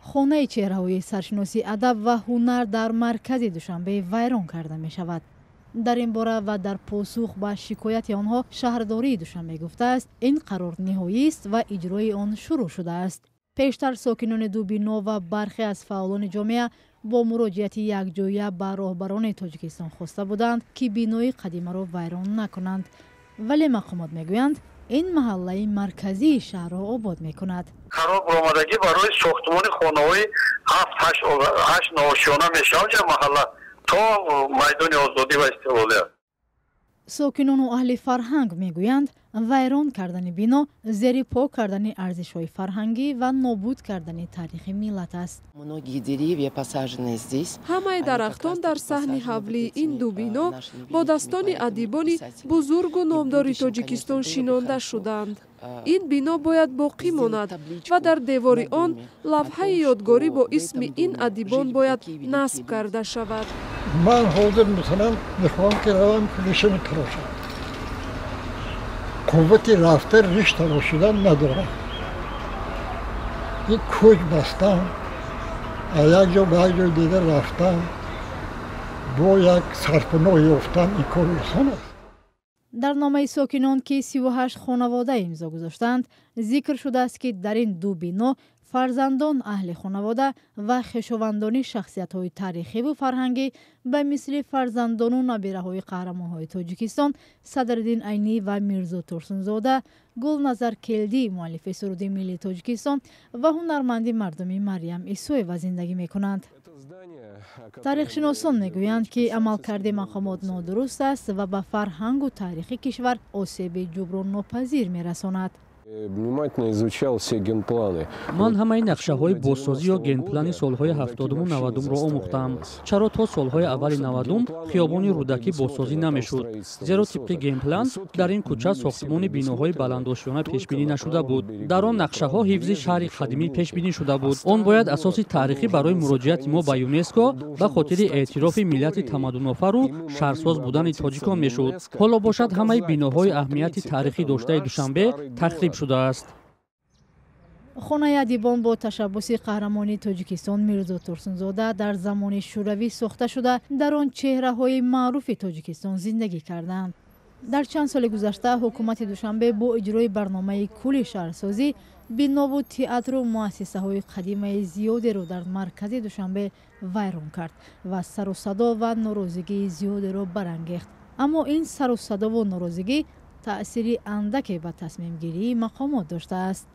хонаи чеҳраҳои саршиноси адаб ва ҳунар дар маркази душанбе вайрон карда мешавад. дар ин бора ва дар посух ба шикояти онҳо шаҳрдории душанбе гуфтааст ин қарор ниҳоист ва иҷрои он шурӯъ шудааст. пештар сокинони ду бино ва бархе аз фаъолони ҷомеа бо муроҷиати якҷоя ба роҳбарони тоҷикистон хоста буданд ки бинои қадимаро вайрон накунанд, вале мақомот мегӯянд ин маҳаллаи марказии шаҳрро обод мекунад. қарор баромадагӣ барои сохтмони хонаҳои 7-8 ноошиёна мешавад маҳалла то майдони озодӣ ва истиқлолӣ аст. сокинону аҳли фарҳанг мегӯянд вайрон кардани бино зери пок кардани арзишҳои фарҳангӣ ва нобуд кардани таърихи миллат аст. ҳамаи дарахтон дар саҳни ҳавлии ин ду бино бо дастони адибони бузургу номдори тоҷикистон шинонда шуданд. ин бино бояд боқӣ монад ва дар девори он лавҳаи ёдгорӣ бо исми ин адибон бояд насб карда шавад. ман ҳозир мисалан мехоҳам ки равам кӯшам тарошам. қуввати рафта риш тарошидан надорам. ин кӯч бастам, як ҷо ба як ҷои дигар рафтам, бо як сарпаноҳ ёфтам, ин кор осон аст. дар номаи сокинон ки 38 хонавода имзо гузоштанд зикр шудааст ки дар ин ду бино фарзандон аҳли хонавода ва хешовандони шахсиятҳои таърихиву фарҳангӣ ба мисли фарзандону набираҳои қаҳрамонҳои тоҷикистон Садриддин Айнӣ ва Мирзо Турсунзода, Гулназар Келдӣ, муаллифи суруди миллии Тоҷикистон ва ҳунарманди мардуми Марьям Исоева зиндагӣ мекунанд. таърихшиносон мегӯянд ки амалкарди мақомот нодуруст аст ва ба фарҳангу таърихи кишвар осеби ҷуброннопазир мерасонад. ман ҳамаи нақшаҳои бозсозӣ ё генплани солҳои 70-уму 90-умро омӯхтаам. чаро то солҳои аввали 90-ум хиёбони рӯдакӣ бозсозӣ намешуд, зеро тибқи генплан дар ин кӯча сохтмони биноҳои баландошиёна пешбинӣ нашуда буд. дар он нақшаҳо ҳифзи шаҳри қадимӣ пешбинӣ шуда буд. он бояд асоси таърихӣ барои муроҷиати мо ба ЮНЕСКО ба хотири эътирофи миллати тамаддунофару шаҳрсоз будани тоҷикон мешуд. ҳоло бошад ҳамаи биноҳои аҳамияти таърихӣ доштаи Душанбе тахриб шудааст. хонаи адибон бо ташаббуси қаҳрамони Тоҷикистон Мирзо Турсунзода дар замони шӯравӣ сохта шуда дар он чеҳраҳои маъруфи Тоҷикистон зиндагӣ карданд. дар чанд соли гузашта ҳукумати Душанбе бо иҷрои барномаи кӯли шаҳрсозӣ бинову театру муассисаҳои қадимаи зиёдеро дар маркази Душанбе вайрон кард ва сарусадо ва норозигии зиёдеро барангехт. аммо ин сарусадову норозигӣ таъсири андаке ба тасмимгирии мақомот доштааст.